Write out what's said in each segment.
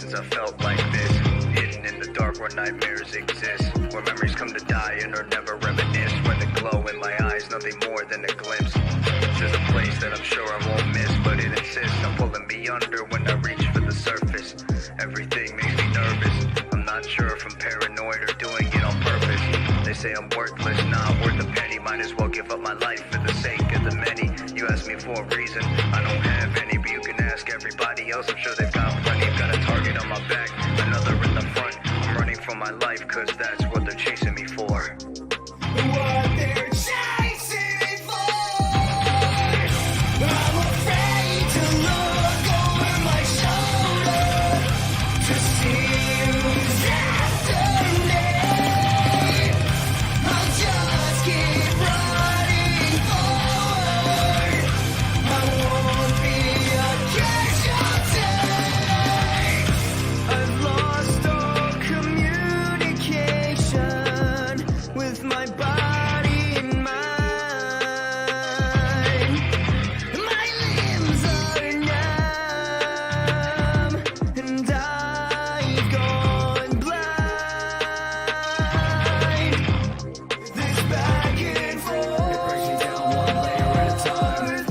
since I felt like this. Hidden in the dark where nightmares exist, where memories come to die and are never reminisced, where the glow in my eyes, nothing more than a glimpse. There's a place that I'm sure I won't miss, but it insists on pulling me under when I reach for the surface. Everything makes me nervous. I'm not sure if I'm paranoid or doing it on purpose. They say I'm worthless, not worth a penny. Might as well give up my life for the sake of the many. You asked me for a reason, I don't have any, but you can ask everybody else. I'm sure they've got plenty. I've got a target on my back, another in the front. I'm running for my life, cause that's what they're chasing me for. What they're chasing me for. I'm afraid to look over my shoulder to see who's after me. I'll just keep running forward. I won't be a casualty. I've lost all communication with my body and mind. My limbs are numb and I've gone blind. This back and forth, it breaks me down one layer at a time.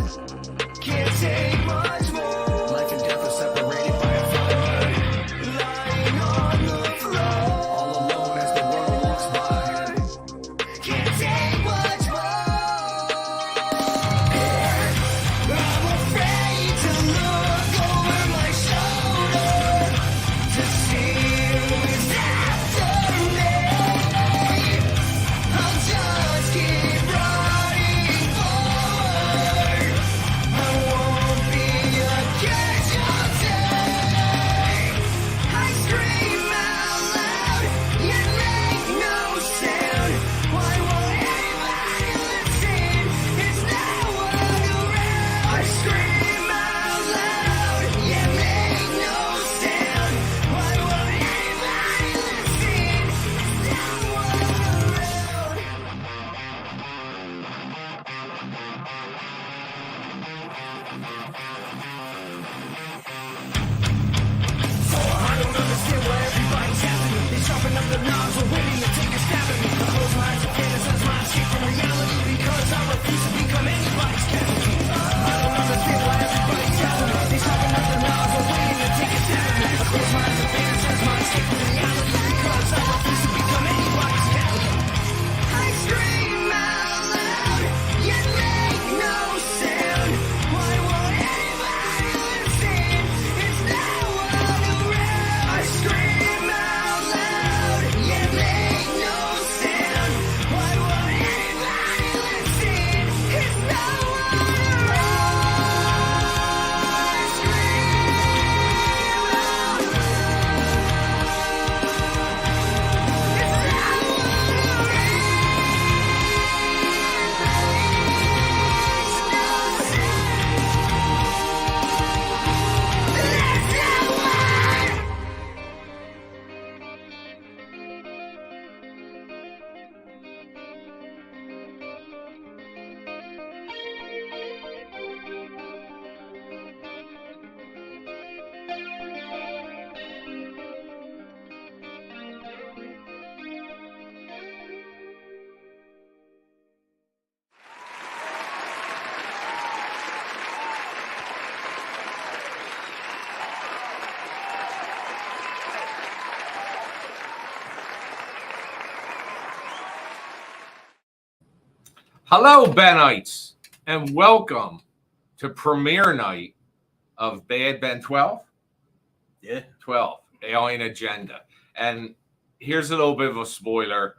Can't take much more. Life and death are separated by a fine line. Lying on the floor, all alone as the world walks by. Can't take much more. I'm afraid to look over my shoulder to see who's after me. I'll just keep running forward. I won't be a casualty. I scream out loud, yet make no sound. Why won't anybody listen? There's no one around. I scream out loud, yet make no sound. Why won't anybody listen? There's no one around. I don't understand why everybody's after me. They sharpen up the knobs, we're waiting to take a stab at me. I close my eyes and fantasize my escape from reality because I refuse to become anybody's casualty. I don't understand why everybody's after me. They sharpen up the knobs, we're waiting to take a stab at me. I close my eyes and fantasize my escape from reality because I refuse to become anybody's casualty. I scream out loud, yet make no sound. Why won't anybody listen? There's no one around. I scream out loud, yet make no sound. Why won't anybody listen? There's no one around. I scream out Hello, Benites, and welcome to premiere night of Bad Ben 12. Yeah. 12, Alien Agenda. And here's a little bit of a spoiler.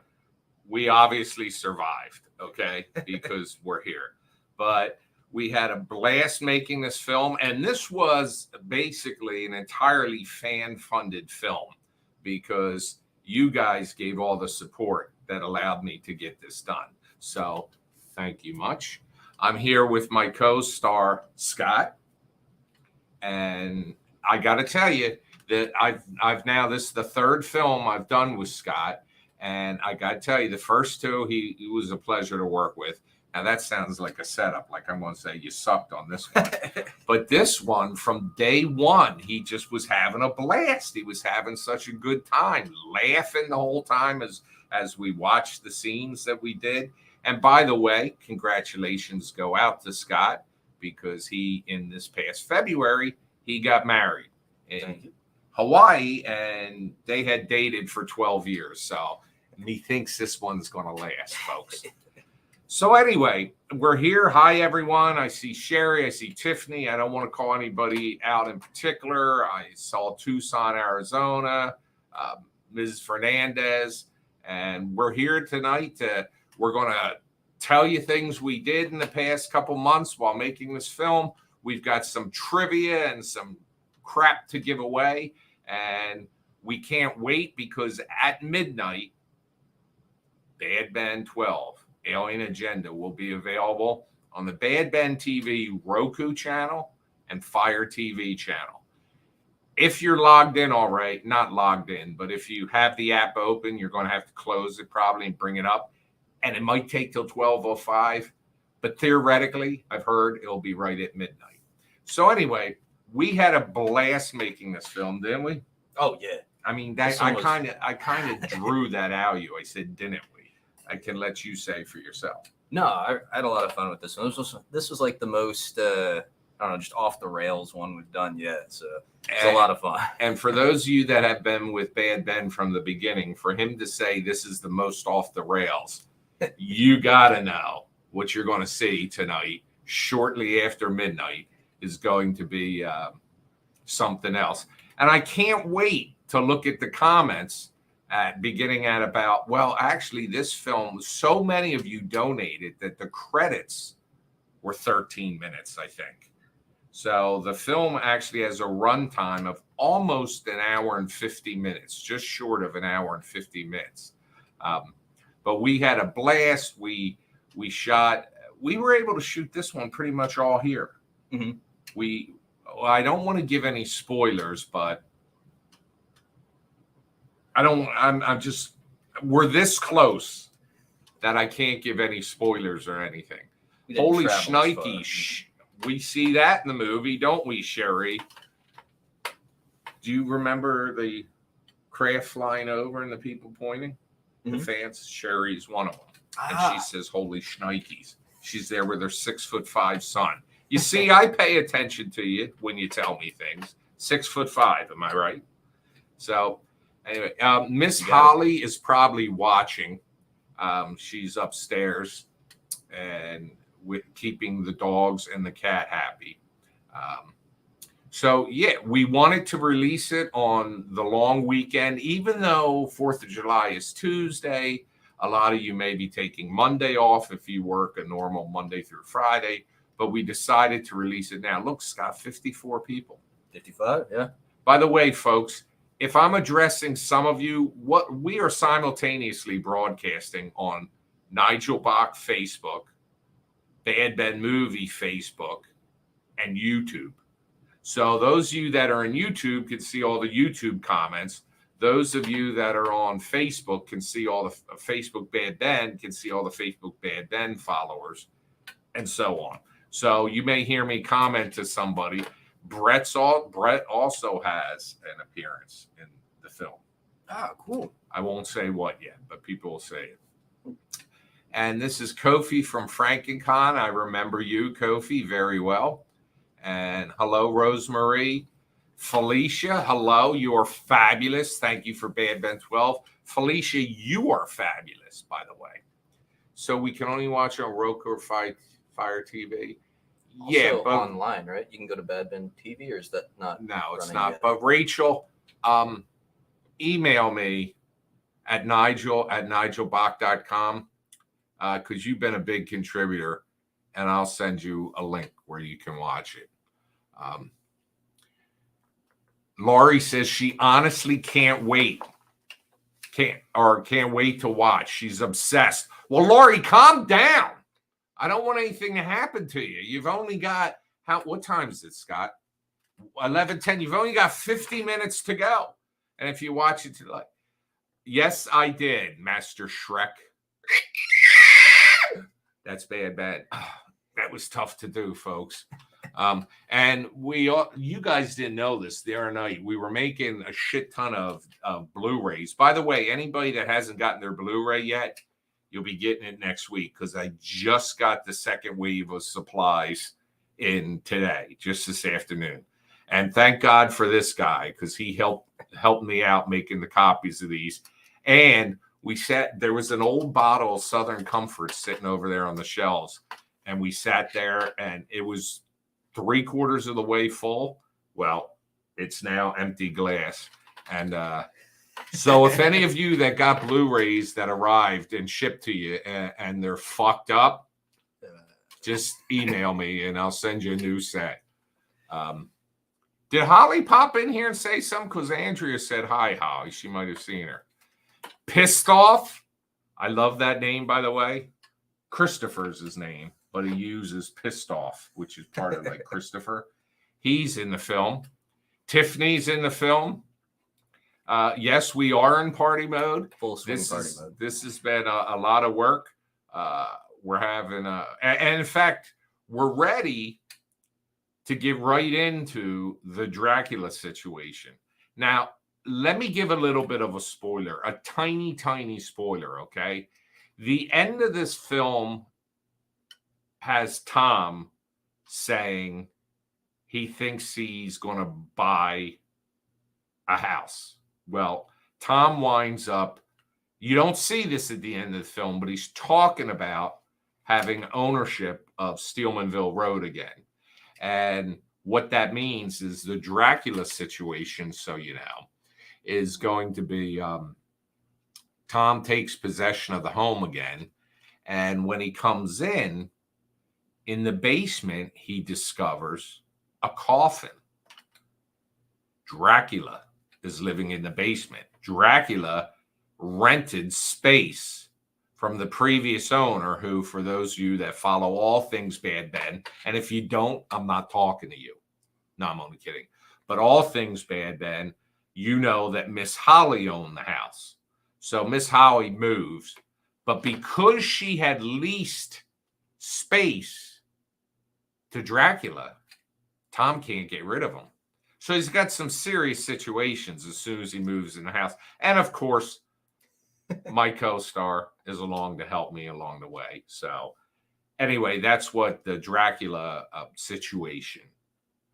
We obviously survived, okay, because we're here. But we had a blast making this film, and this was basically an entirely fan-funded film because you guys gave all the support that allowed me to get this done. So thank you much. I'm here with my co-star, Scott. And I got to tell you that I've now, this is the third film I've done with Scott. And I got to tell you, the first two, he was a pleasure to work with. Now that sounds like a setup, like I'm going to say you sucked on this one. But this one, from day one, he just was having a blast. He was having such a good time, laughing the whole time as we watched the scenes that we did. And by the way, congratulations go out to Scott, because he, in this past February, he got married in Hawaii, and they had dated for 12 years. So, and he thinks this one's going to last, folks. So anyway, we're here. Hi, everyone. I see Sherry. I see Tiffany. I don't want to call anybody out in particular. I saw Tucson, Arizona, Mrs. Fernandez. And we're here tonight. We're going to tell you things we did in the past couple months while making this film. We've got some trivia and some crap to give away. And we can't wait, because at midnight, BadBenTV Alien Agenda will be available on the BadBenTV Roku channel and FireTV channel. If you're logged in already, not logged in, but if you have the app open, you're going to have to close it probably and bring it up. And it might take till 12:05, but theoretically, I've heard it'll be right at midnight. So anyway, we had a blast making this film, didn't we? Oh yeah. I mean, that I kind of drew that out of you. I said, didn't we? I can let you say for yourself. No, I had a lot of fun with this one. This was like the most, I don't know, just off the rails one we've done yet. So it's a lot of fun. And for those of you that have been with Bad Ben from the beginning, for him to say this is the most off the rails, you got to know what you're going to see tonight, shortly after midnight, is going to be something else. And I can't wait to look at the comments beginning at about, well, actually, this film, so many of you donated that the credits were 13 minutes, I think. So the film actually has a runtime of almost an hour and 50 minutes, just short of an hour and 50 minutes. But we had a blast. We were able to shoot this one pretty much all here. Mm-hmm. I don't want to give any spoilers, but we're this close that I can't give any spoilers or anything. Holy shnikey. We see that in the movie, don't we, Sherry? Do you remember the craft flying over and the people pointing? Mm-hmm. The fans? Sherry's one of them. And she says, holy shnikes. She's there with her 6'5" son. You see, I pay attention to you when you tell me things. 6'5", am I right? So anyway, Miss Holly is probably watching. She's upstairs and keeping the dogs and the cat happy. So yeah, we wanted to release it on the long weekend, even though 4th of July is Tuesday. A lot of you may be taking Monday off if you work a normal Monday through Friday, but we decided to release it now. Look, Scott, 54 people. 55, yeah. By the way, folks, if I'm addressing some of you, what we are simultaneously broadcasting on Nigel Bach Facebook, Bad Ben Movie Facebook, and YouTube. So those of you that are on YouTube can see all the YouTube comments. Those of you that are on Facebook can see all the Facebook Bad Ben, can see all the Facebook Bad Ben followers, and so on. So you may hear me comment to somebody. Brett also has an appearance in the film. Ah, cool. I won't say what yet, but people will say it. And this is Kofi from FrankenCon. I remember you, Kofi, very well. And hello, Rosemarie. Felicia, hello. You are fabulous. Thank you for Bad Ben 12. Felicia, you are fabulous, by the way. So we can only watch on Roku or FireTV. Also yeah, but online, right? You can go to BadBenTV, or is that not? No, it's running not. yet? But Rachel, email me at nigel@nigelbach.com because you've been a big contributor, and I'll send you a link where you can watch it. Laurie says she honestly can't wait. Can't wait to watch. She's obsessed. Well, Laurie, calm down. I don't want anything to happen to you. You've only got what time is it, Scott? 11:10. You've only got 50 minutes to go. And if you watch it tonight, yes, I did, Master Shrek. That's bad, bad. That was tough to do, folks. And you guys didn't know this the other night. We were making a shit ton of Blu-rays. By the way, anybody that hasn't gotten their Blu-ray yet, you'll be getting it next week because I just got the second wave of supplies in today, just this afternoon. And thank God for this guy because he helped me out making the copies of these. And there was an old bottle of Southern Comfort sitting over there on the shelves. And we sat there and it was 3/4 of the way full. Well, it's now empty glass. And so if any of you that got Blu-rays that arrived and shipped to you and they're fucked up, just email me and I'll send you a new set. Did Holly pop in here and say something? Because Andrea said hi, Holly. She might have seen her. Pissed Off. I love that name, by the way. Christopher's his name, but he uses Pissed Off, which is part of like Christopher. He's in the film. Tiffany's in the film. Yes, we are in party mode. Full swing party mode. This has been a lot of work. We're having and in fact, we're ready to get right into the Dracula situation. Now, let me give a little bit of a spoiler, a tiny, tiny spoiler, okay? The end of this film has Tom saying he thinks he's going to buy a house. Well, Tom winds up, you don't see this at the end of the film, but he's talking about having ownership of Steelmanville Road again. And what that means is the Dracula situation, so you know, is going to be Tom takes possession of the home again. And when he comes in the basement, he discovers a coffin. Dracula is living in the basement. Dracula rented space from the previous owner who, for those of you that follow all things Bad Ben, and if you don't, I'm not talking to you. No, I'm only kidding. But all things Bad Ben, you know that Miss Holly owned the house. So Miss Holly moves, but because she had leased space to Dracula, Tom can't get rid of him. So he's got some serious situations as soon as he moves in the house. And of course, my co-star is along to help me along the way. So anyway, that's what the Dracula situation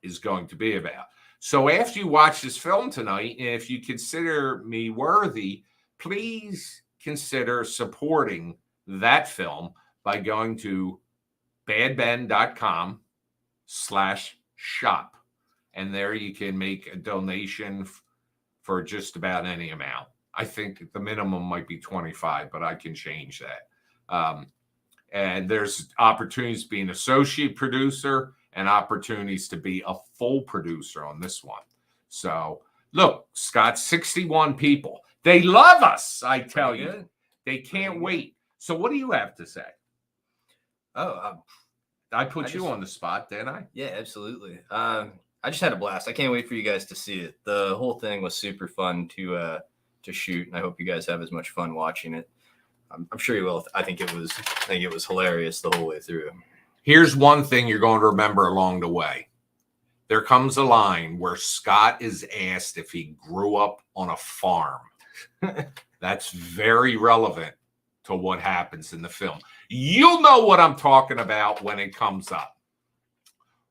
is going to be about. So after you watch this film tonight, and if you consider me worthy, please consider supporting that film by going to badben.com/shop. And there you can make a donation for just about any amount. I think the minimum might be 25, but I can change that. And there's opportunities to be an associate producer and opportunities to be a full producer on this one. So look, Scott, 61 people. They love us, I tell you. They can't wait. So what do you have to say? I put you on the spot, didn't I? Yeah, absolutely. I just had a blast. I can't wait for you guys to see it. The whole thing was super fun to shoot, and I hope you guys have as much fun watching it. I'm sure you will. I think it was hilarious the whole way through. Here's one thing you're going to remember along the way. There comes a line where Scott is asked if he grew up on a farm. That's very relevant to what happens in the film. You'll know what I'm talking about when it comes up.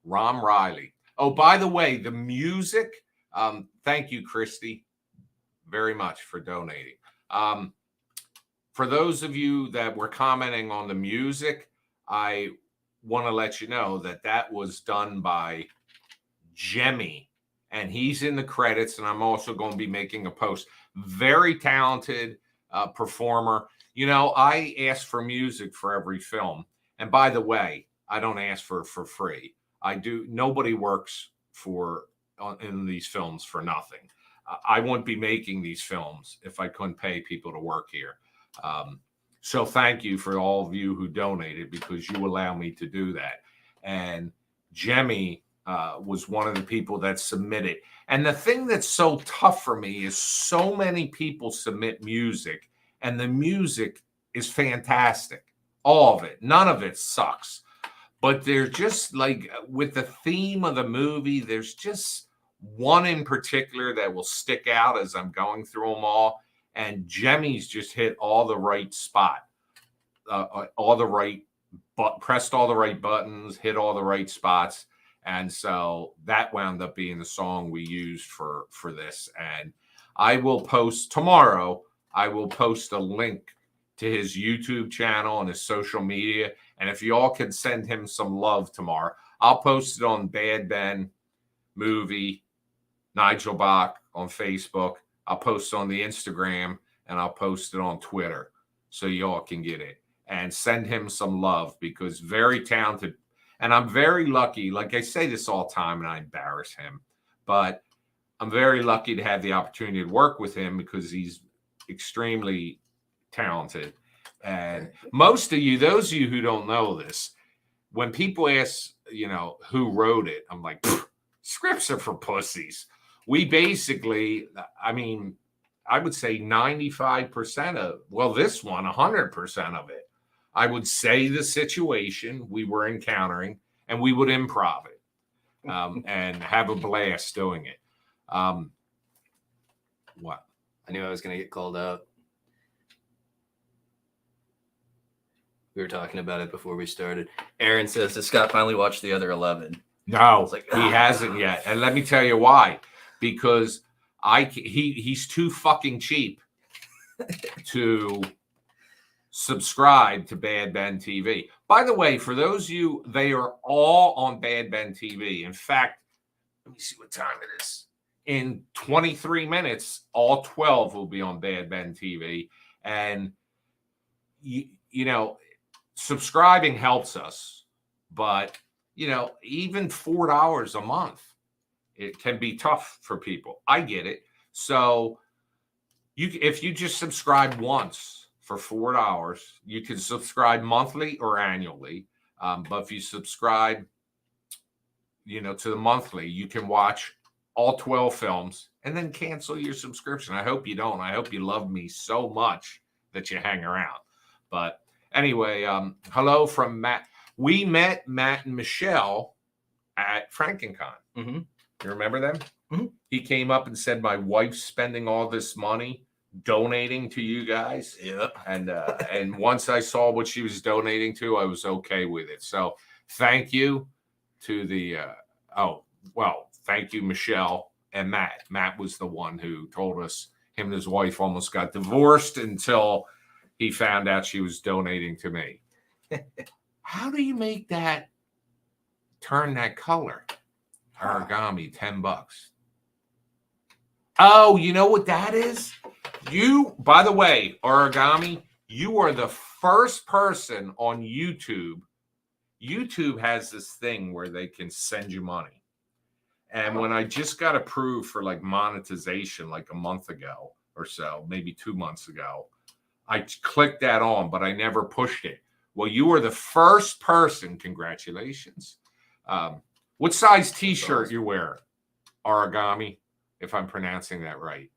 Ron Riley. Oh, by the way, the music, thank you, Christy, very much for donating. For those of you that were commenting on the music, I want to let you know that that was done by Jemmy, and he's in the credits, and I'm also going to be making a post. Very talented performer. You know, I ask for music for every film. And by the way, I don't ask for free. I do. Nobody works in these films for nothing. I wouldn't be making these films if I couldn't pay people to work here. So thank you for all of you who donated, because you allow me to do that. And Jemmy was one of the people that submitted. And the thing that's so tough for me is so many people submit music, and the music is fantastic. all of it. None of it sucks. But they're just like with the theme of the movie, there's just one in particular that will stick out as I'm going through them all. And Jemmy's just hit all the right spot, all the right, pressed all the right buttons, hit all the right spots. And so that wound up being the song we used for this. And I will post tomorrow, I will post a link to his YouTube channel and his social media. And if you all can send him some love tomorrow, I'll post it on Bad Ben Movie, Nigel Bach on Facebook. I'll post it on the Instagram, and I'll post it on Twitter so y'all can get it. And send him some love, because very talented. And I'm very lucky. Like I say this all the time, and I embarrass him. But I'm very lucky to have the opportunity to work with him, because he's extremely talented. And most of you, those of you who don't know this, when people ask, who wrote it, I'm like, scripts are for pussies. We basically, I mean, I would say 95% of, well, this one, 100% of it, I would say the situation we were encountering, and we would improv it and have a blast doing it. What? I knew I was going to get called out. We were talking about it before we started. Aaron says, does Scott finally watch the other 11? No, he hasn't yet. And let me tell you why. Because he's too fucking cheap to subscribe to BadBenTV. By the way, for those of you, they are all on BadBenTV. In fact, let me see what time it is. In 23 minutes, all 12 will be on BadBenTV. And, subscribing helps us. But, even $4 a month, it can be tough for people. I get it. So if you just subscribe once for $4, you can subscribe monthly or annually. But if you subscribe, to the monthly, you can watch all 12 films and then cancel your subscription. I hope you don't. I hope you love me so much that you hang around. But anyway, hello from Matt. We met Matt and Michelle at FrankenCon. Mm-hmm. You remember them? Mm-hmm. He came up and said, my wife's spending all this money donating to you guys. Yeah. And once I saw what she was donating to, I was okay with it. So thank you to the, thank you, Michelle and Matt. Matt was the one who told us him and his wife almost got divorced until he found out she was donating to me. How do you make that turn that color? Origami, $10. Oh, you know what that is? By the way, Origami, you are the first person on YouTube. YouTube has this thing where they can send you money. And when I just got approved for like monetization like a month ago or so, maybe 2 months ago, I clicked that on, but I never pushed it. Well, you were the first person. Congratulations. What size T-shirt you wear? Origami, if I'm pronouncing that right.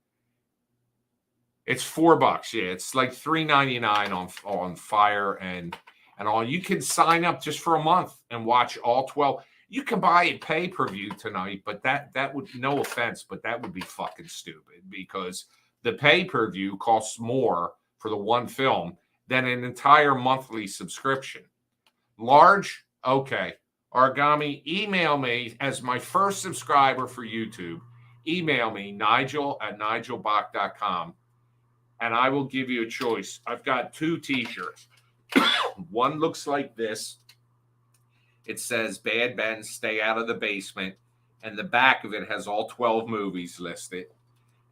It's $4. Yeah, it's like $3.99 on Fire and all. You can sign up just for a month and watch all 12. You can buy a pay-per-view tonight, but that would, no offense, but that would be fucking stupid, because the pay-per-view costs more for the one film than an entire monthly subscription. Large, okay. Origami, email me as my first subscriber for YouTube. Email me, nigel@nigelbach.com, and I will give you a choice. I've got 2 T-shirts. One looks like this. It says, Bad Ben, stay out of the basement. And the back of it has all 12 movies listed.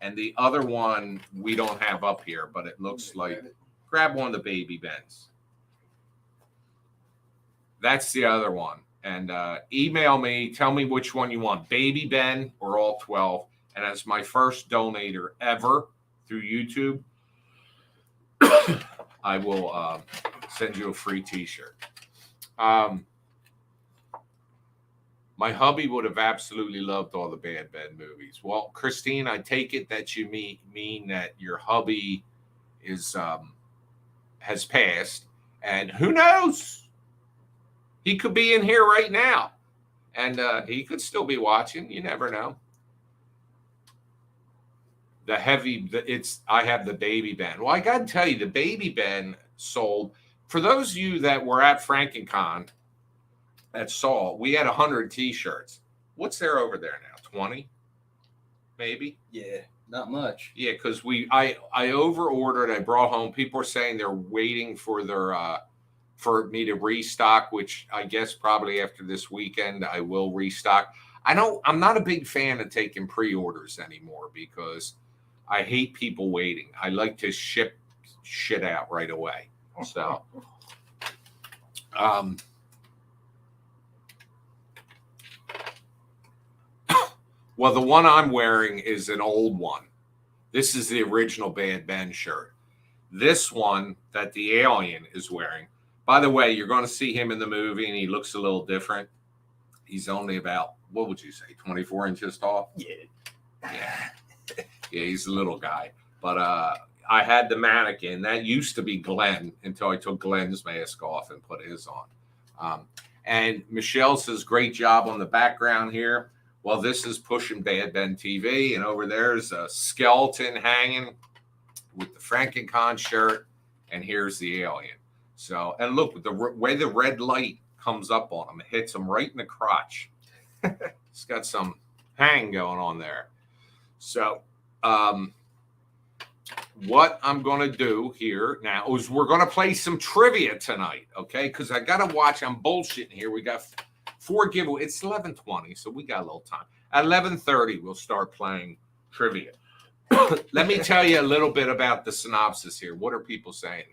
And the other one we don't have up here, but it looks like, grab one of the Baby Bens. That's the other one. And email me, tell me which one you want, Baby Ben or all 12. And as my first donator ever through YouTube, I will send you a free T-shirt. My hubby would have absolutely loved all the Bad Ben movies. Well, Christine, I take it that you mean that your hubby is has passed, And who knows? He could be in here right now. And he could still be watching. You never know. I have the Baby Ben. Well, I got to tell you, the Baby Ben sold. For those of you that were at FrankenCon at Saul, we had 100 T-shirts. What's there over there now? 20, maybe. Yeah, not much. Yeah, because I over ordered. I brought home. People are saying they're waiting for their for me to restock, which I guess probably after this weekend I will restock. I'm not a big fan of taking pre-orders anymore because I hate people waiting. I like to ship shit out right away. So, well, the one I'm wearing is an old one. This is the original Bad Ben shirt. This one that the alien is wearing. By the way, you're going to see him in the movie, and he looks a little different. He's only about, what would you say, 24 inches tall? Yeah. Yeah. Yeah, he's a little guy. But I had the mannequin. That used to be Glenn until I took Glenn's mask off and put his on. And Michelle says, great job on the background here. Well, this is pushing BadBenTV, and over there's a skeleton hanging with the FrankenCon shirt, and here's the alien. So, and look, the way the red light comes up on him, it hits him right in the crotch. It's got some hang going on there. So, what I'm going to do here now is we're going to play some trivia tonight, okay? Because I got to watch. I'm bullshitting here. We got 4 giveaways. It's 11:20, so we got a little time. At 11:30, we'll start playing trivia. Let me tell you a little bit about the synopsis here. What are people saying?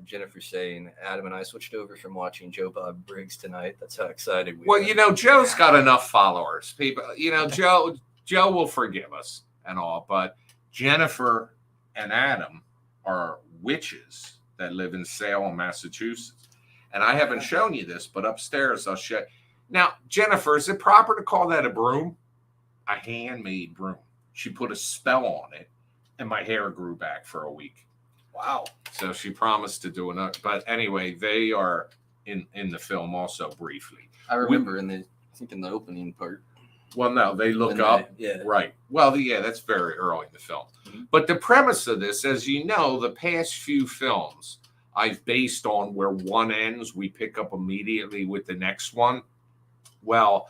Jennifer saying, Adam and I switched over from watching Joe Bob Briggs tonight. That's how excited we Well, are. you know, Joe's got enough followers. People, you know, Joe will forgive us and all, but Jennifer and Adam are witches that live in Salem, Massachusetts. And I haven't shown you this, but upstairs I'll show. Now, Jennifer, is it proper to call that a broom? A handmade broom. She put a spell on it, and my hair grew back for a week. Wow. So she promised to do another. But anyway, they are in the film also briefly. I remember in the opening part. Well, no, they look When up. yeah. Right. Well, yeah, that's very early in the film. Mm-hmm. But the premise of this, as you know, the past few films I've based on where one ends, we pick up immediately with the next one. Well,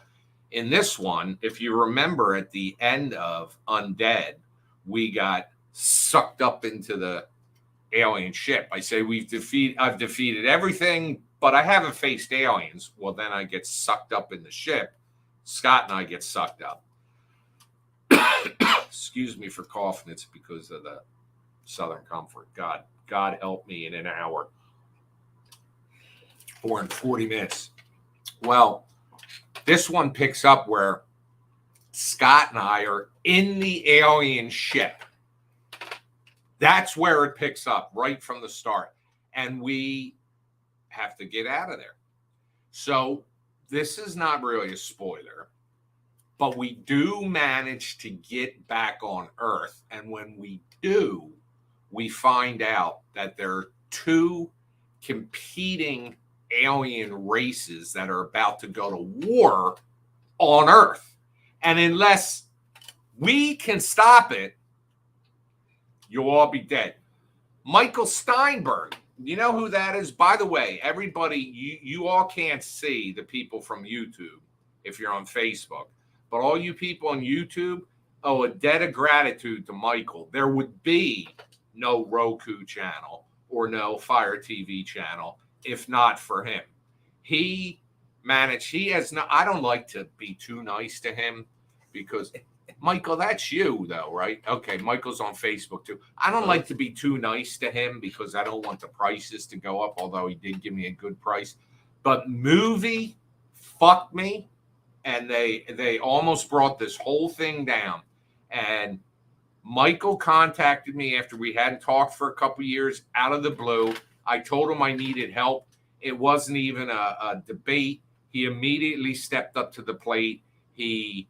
in this one, if you remember at the end of Undead, we got sucked up into the alien ship. I say I've defeated everything, but I haven't faced aliens. Well, then I get sucked up in the ship. Scott and I get sucked up. Excuse me for coughing. It's because of the Southern Comfort. God help me in an hour or in 40 minutes. Well, this one picks up where Scott and I are in the alien ship. That's where it picks up right from the start. And we have to get out of there. So this is not really a spoiler, but we do manage to get back on Earth. And when we do, we find out that there are 2 competing alien races that are about to go to war on Earth. And unless we can stop it, you'll all be dead. Michael Steinberg, you know who that is? By the way, everybody, you all can't see the people from YouTube if you're on Facebook. But all you people on YouTube owe a debt of gratitude to Michael. There would be no Roku channel or no FireTV channel if not for him. He has no, I don't like to be too nice to him because Michael, that's you though, right? Okay, Michael's on Facebook too. I don't like to be too nice to him because I don't want the prices to go up, although he did give me a good price. But movie fucked me, and they almost brought this whole thing down. And Michael contacted me after we hadn't talked for a couple years out of the blue. I told him I needed help. It wasn't even a debate. He immediately stepped up to the plate. He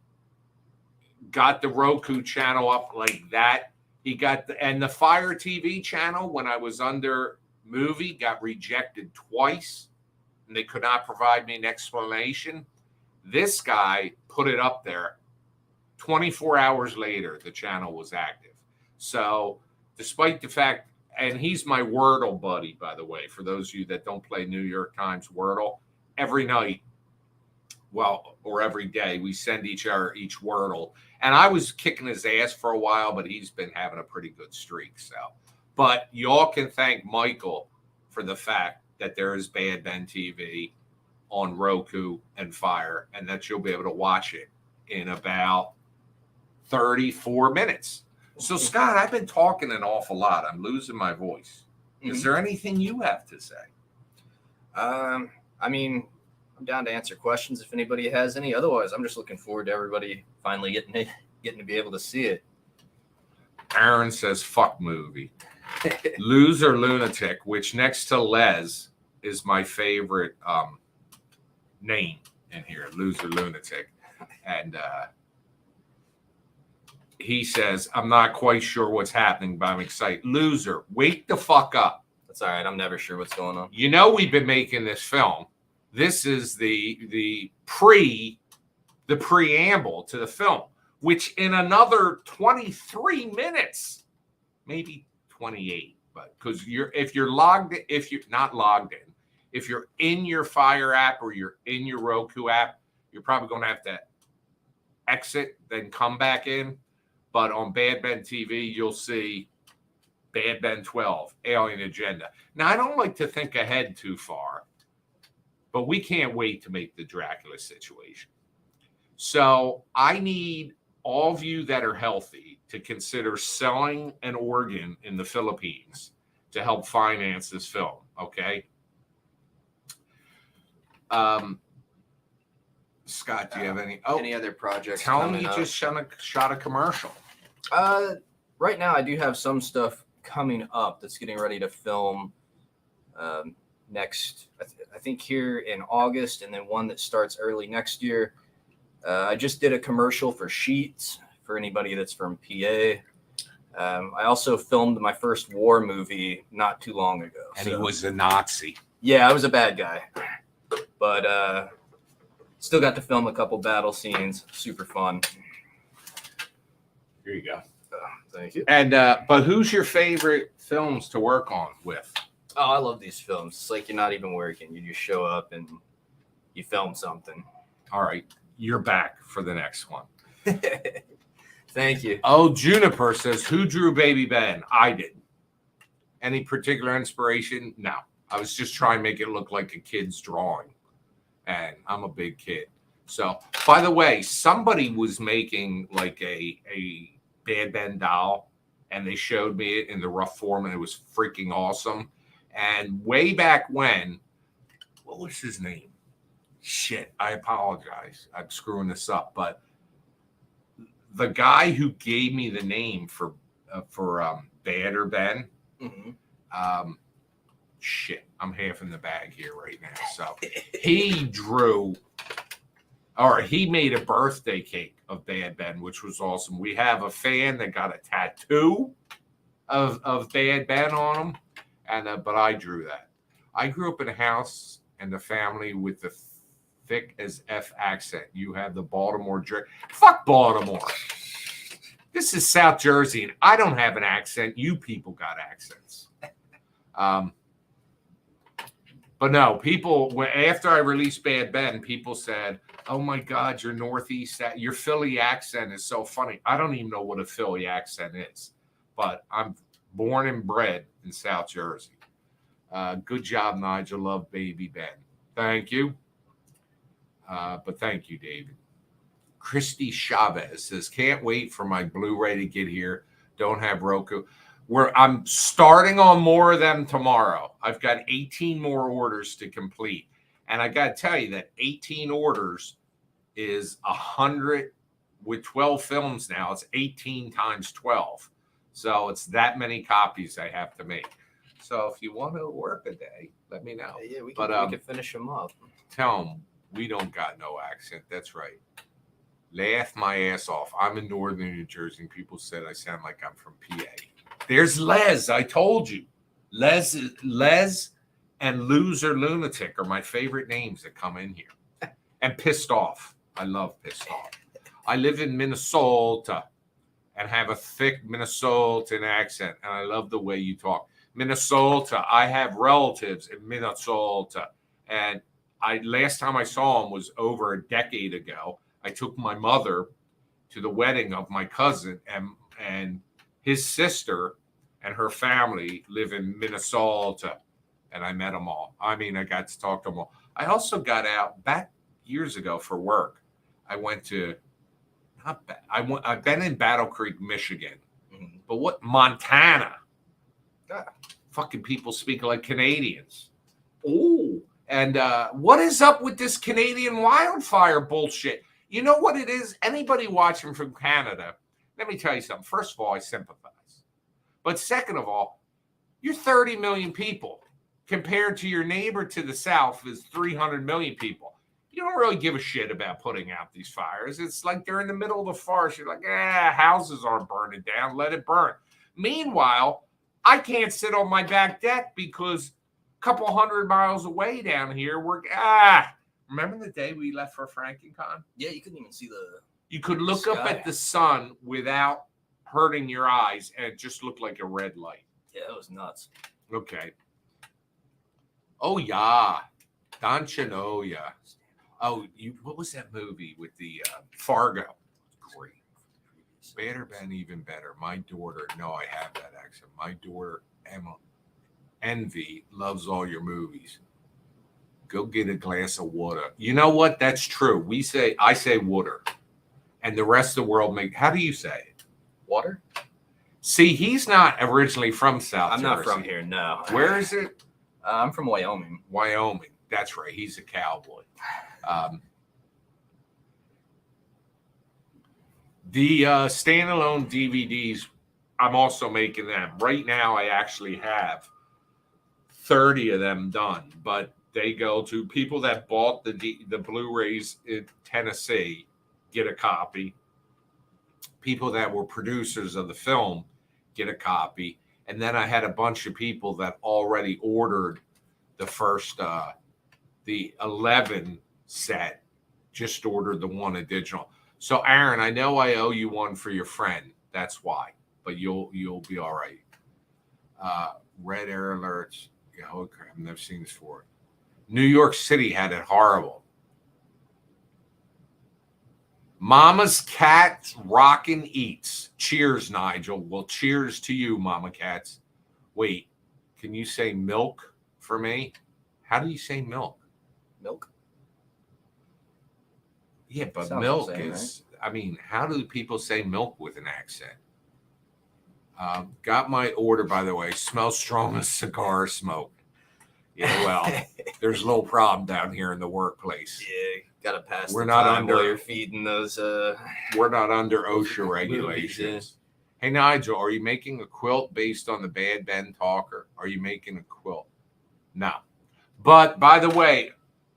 got the Roku channel up like that. He got and the FireTV channel when I was under movie got rejected twice, and they could not provide me an explanation. This guy put it up there. 24 hours later, the channel was active. So, despite the fact, and he's my Wordle buddy, by the way, for those of you that don't play New York Times Wordle, every night, well, or every day, we send each other each Wordle. And I was kicking his ass for a while, but he's been having a pretty good streak. So, but y'all can thank Michael for the fact that there is BadBenTV on Roku and Fire, and that you'll be able to watch it in about 34 minutes. So, Scott, I've been talking an awful lot. I'm losing my voice. Is there anything you have to say? I mean, I'm down to answer questions if anybody has any. Otherwise, I'm just looking forward to everybody finally getting to be able to see it. Aaron says, fuck movie. Loser Lunatic, which next to Les is my favorite name in here, Loser Lunatic. And he says, I'm not quite sure what's happening, but I'm excited. Loser, wake the fuck up. That's all right. I'm never sure what's going on. You know, we've been making this film. This is the preamble to the film, which in another 23 minutes, maybe 28, but because if you're not logged in, if you're in your Fire app or you're in your Roku app, you're probably going to have to exit, then come back in. But on BadBenTV, you'll see BadBen12, Alien Agenda. Now, I don't like to think ahead too far, but we can't wait to make the Dracula situation. So I need all of you that are healthy to consider selling an organ in the Philippines to help finance this film, okay? Scott, do you have any other projects? Tell me you just shot a commercial. Right now I do have some stuff coming up that's getting ready to film next, I think here in August, and then one that starts early next year. I just did a commercial for Sheets for anybody that's from PA. I also filmed my first war movie not too long ago. And he was a Nazi. Yeah, I was a bad guy. But still got to film a couple battle scenes. Super fun. Here you go. Thank you. And but who's your favorite films to work on with? Oh, I love these films. It's like you're not even working. You just show up and you film something. All right. You're back for the next one. Thank you. Oh, Juniper says, who drew Baby Ben? I did. Any particular inspiration? No. I was just trying to make it look like a kid's drawing. And I'm a big kid. So, by the way, somebody was making like a Bad Ben doll, and they showed me it in the rough form, and it was freaking awesome. And way back when, what was his name? Shit, I apologize. I'm screwing this up, but the guy who gave me the name for Bad or Ben, shit, I'm half in the bag here right now. So he drew, or he made a birthday cake of Bad Ben, which was awesome. We have a fan that got a tattoo of Bad Ben on him, and but I drew that. I grew up in a house and the family with the thick as F accent. You have the Baltimore Jersey. Fuck Baltimore. This is South Jersey, and I don't have an accent. You people got accents. But no, people, after I released Bad Ben, people said, oh my God, your Northeast, your Philly accent is so funny. I don't even know what a Philly accent is, but I'm born and bred in South Jersey. Good job, Nigel. Love Baby Ben. Thank you. But thank you, David. Christy Chavez says, can't wait for my Blu-ray to get here. Don't have Roku. I'm starting on more of them tomorrow. I've got 18 more orders to complete. And I got to tell you that 18 orders is 100 with 12 films now. It's 18 times 12. So it's that many copies I have to make. So if you want to work a day, let me know. Yeah, we can finish them up. Tell them we don't got no accent. That's right. Laugh my ass off. I'm in northern New Jersey, and people said I sound like I'm from PA. There's Les. I told you. Les and Loser Lunatic are my favorite names that come in here. And Pissed Off. I love Pissed Off. I live in Minnesota and have a thick Minnesotan accent, and I love the way you talk. Minnesota. I have relatives in Minnesota, and last time I saw him was over a decade ago. I took my mother to the wedding of my cousin, and his sister and her family live in Minnesota, and I met them all. I mean, I got to talk to them all. I also got out back years ago for work. I went to I've been in Battle Creek, Michigan, but what Montana? Fucking people speak like Canadians. Oh, and what is up with this Canadian wildfire bullshit? You know what it is? Anybody watching from Canada, let me tell you something. First of all, I sympathize. But second of all, you're 30 million people. Compared to your neighbor to the south is 300 million people. You don't really give a shit about putting out these fires. It's like they're in the middle of the forest. You're like, houses aren't burning down. Let it burn. Meanwhile, I can't sit on my back deck because a couple 100 miles away down here, remember the day we left for FrankenCon? Yeah, you couldn't even see You could look up at the sun without hurting your eyes, and it just looked like a red light. Yeah, it was nuts. Okay. Oh, yeah. Don Chenoya. Oh, what was that movie with the Fargo? Great. Better been even better. My daughter, no, I have that accent. My daughter, Emma, Envy, loves all your movies. Go get a glass of water. You know what? That's true. I say water. And the rest of the world how do you say it? Water? See, he's not originally from South I'm Jersey. not from here, no. Where is it? I'm from Wyoming. Wyoming. That's right. He's a cowboy. The standalone DVDs, I'm also making them. Right now, I actually have 30 of them done, but they go to people that bought the Blu-rays in Tennessee, get a copy. People that were producers of the film get a copy. And then I had a bunch of people that already ordered the first, the 11 set, just ordered the one additional. So Aaron, I know I owe you one for your friend. That's why, but you'll be all right. Red air alerts. Yeah, okay, I've never seen this before. New York City had it horrible. Mama's cat rockin' eats. Cheers, Nigel. Well, cheers to you, Mama Cats. Wait, can you say milk for me? How do you say milk? Milk? Yeah, but Sounds milk the same, is, right? I mean, how do people say milk with an accent? Got my order, by the way. Smells strong as cigar smoke. Yeah, well, there's a little problem down here in the workplace. Yeah, gotta pass. We're not under. While you're feeding those. We're not under OSHA regulations. Hey Nigel, are you making a quilt based on the Bad Ben Talker? Are you making a quilt? No. But by the way,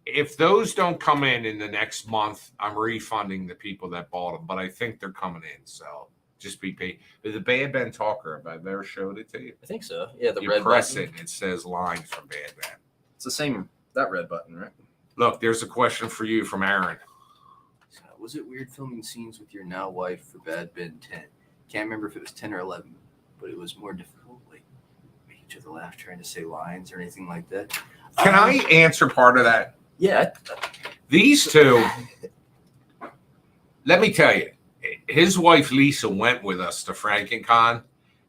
if those don't come in the next month, I'm refunding the people that bought them. But I think they're coming in, so just be paid. But the Bad Ben Talker, have I ever showed it to you? I think so. Yeah, the you red press button. it, it says lines from Bad Ben. It's the same, that red button, right? Look, there's a question for you from Aaron. Was it weird filming scenes with your now wife for Bad Ben 10? Can't remember if it was 10 or 11, but it was more difficult. Like, make each other laugh trying to say lines or anything like that. Can I answer part of that? Yeah. These two, let me tell you, his wife Lisa went with us to FrankenCon,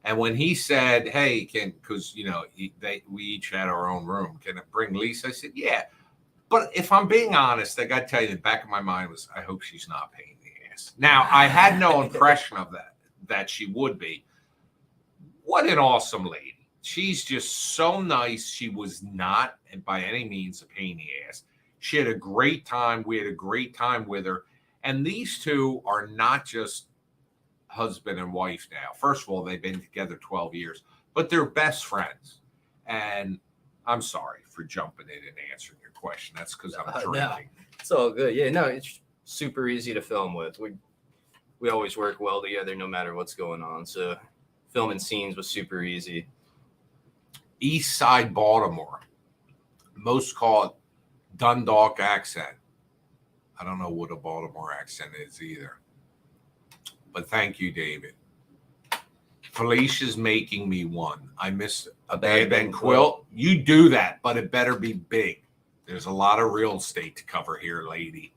and when he said, "Hey, because we each had our own room, can it bring Lisa?" I said, "Yeah." But if I'm being honest, I got to tell you, the back of my mind was, I hope she's not a pain in the ass. Now, I had no impression of that she would be. What an awesome lady. She's just so nice. She was not, by any means, a pain in the ass. She had a great time. We had a great time with her. And these two are not just husband and wife now. First of all, they've been together 12 years, but they're best friends. And I'm sorry for jumping in and answering your question. That's because I'm drinking. No, it's all good. Yeah, no, it's super easy to film with. We always work well together no matter what's going on. So filming scenes was super easy. East Side Baltimore. Most call it Dundalk accent. I don't know what a Baltimore accent is either. But thank you, David. Felicia's making me one. I miss a BadBen quilt. You do that, but it better be big. There's a lot of real estate to cover here, lady.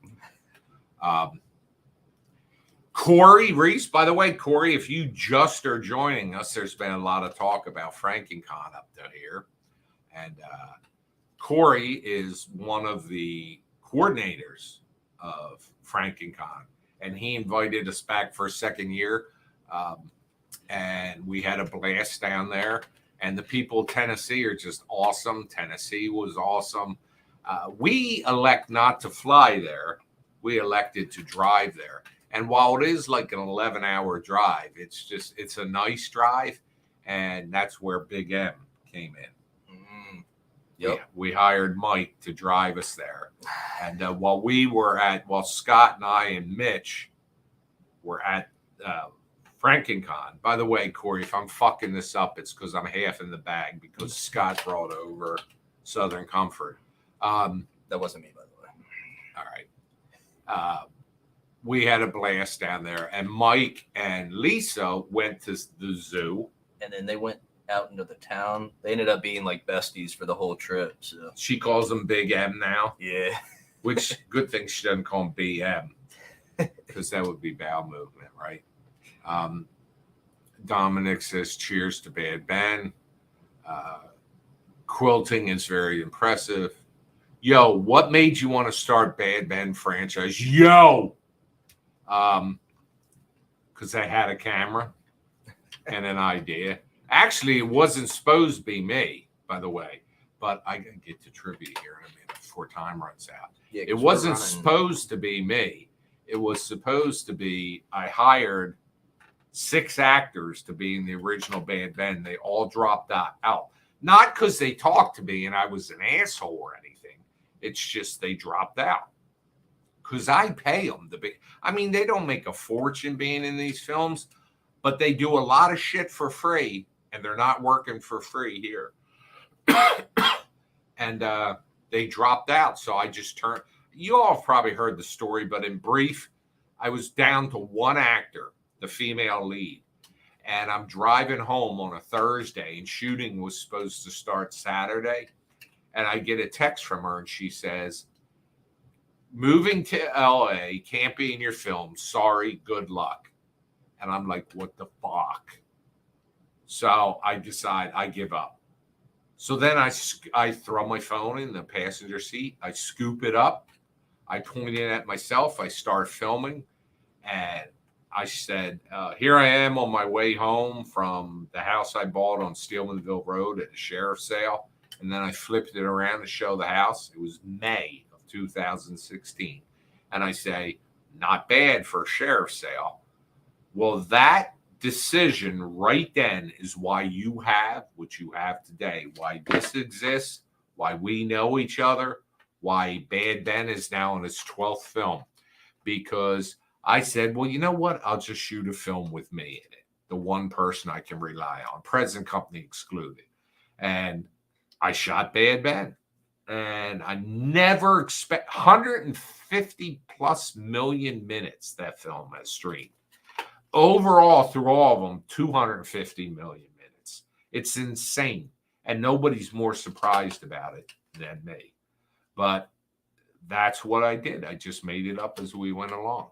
Corey Reese, by the way, Corey, if you just are joining us, there's been a lot of talk about FrankenCon up here. And Corey is one of the coordinators of FrankenCon. And he invited us back for a second year. And we had a blast down there. And the people of Tennessee are just awesome. Tennessee was awesome. We elect not to fly there. We elected to drive there. And while it is like an 11-hour drive, it's a nice drive. And that's where Big M came in. Mm-hmm. Yep. We hired Mike to drive us there. And while Scott and I and Mitch were at FrankenCon. By the way, Corey, if I'm fucking this up, it's because I'm half in the bag because Scott brought over Southern Comfort. That wasn't me, by the way. All right. We had a blast down there, and Mike and Lisa went to the zoo. And then they went out into the town. They ended up being like besties for the whole trip. So She calls him Big M now. yeah. Which good thing she doesn't call him BM, because that would be bowel movement, right? Dominic says, cheers to BadBen. Quilting is very impressive. Yo, what made you want to start BadBen franchise? Yo! Because I had a camera and an idea. Actually, it wasn't supposed to be me, by the way. But I can get to trivia here in a minute before time runs out. Yeah, It wasn't supposed to be me. It was supposed to be, I hired 6 actors to be in the original BadBen. They all dropped out. Not because they talked to me and I was an asshole or anything. It's just they dropped out. Because I pay them to be. I mean, they don't make a fortune being in these films, but they do a lot of shit for free, and they're not working for free here. And they dropped out. So I just turned. You all have probably heard the story, but in brief, I was down to one actor, the female lead. And I'm driving home on a Thursday, and shooting was supposed to start Saturday. And I get a text from her, and she says, moving to LA, can't be in your film. Sorry, good luck. And I'm like, what the fuck? So I decide I give up. So then I throw my phone in the passenger seat. I scoop it up. I point it at myself. I start filming. And I said, here I am on my way home from the house I bought on Steelmanville Road at a sheriff's sale. And then I flipped it around to show the house. It was May of 2016. And I say, not bad for a sheriff's sale. Well, that decision right then is why you have what you have today, why this exists, why we know each other, why BadBen is now in its 12th film. Because I said, well, you know what? I'll just shoot a film with me in it. The one person I can rely on, present company excluded. And I shot BadBen. And I never expect 150 plus million minutes that film has streamed. Overall, through all of them, 250 million minutes. It's insane. And nobody's more surprised about it than me. But that's what I did. I just made it up as we went along.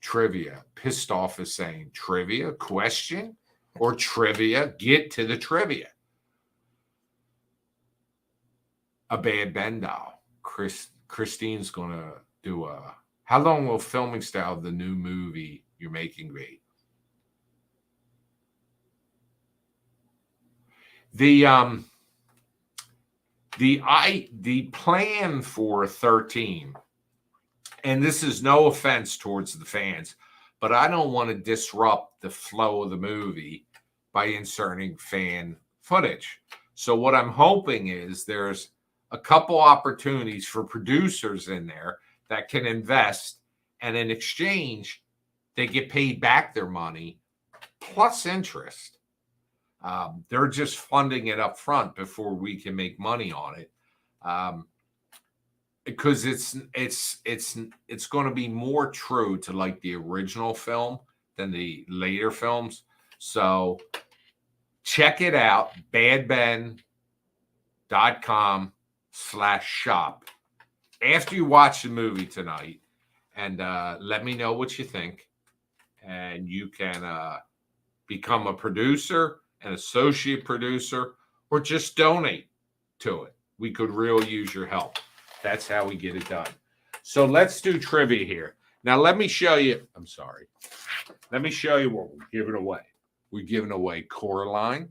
Trivia. Pissed off is saying trivia, question, or trivia, get to the trivia. A BadBen doll. Christine's going to do a... How long will filming style of the new movie you're making be? The plan for 13, and this is no offense towards the fans, but I don't want to disrupt the flow of the movie by inserting fan footage. So what I'm hoping is there's a couple opportunities for producers in there that can invest, and in exchange, they get paid back their money plus interest. They're just funding it up front before we can make money on it. Because it's going to be more true to like the original film than the later films. So check it out, badben.com/shop. After you watch the movie tonight, and let me know what you think. And you can become a producer, an associate producer, or just donate to it. We could really use your help. That's how we get it done. So let's do trivia here. Now, let me show you. I'm sorry. Let me show you what we're giving away. We're giving away Coraline.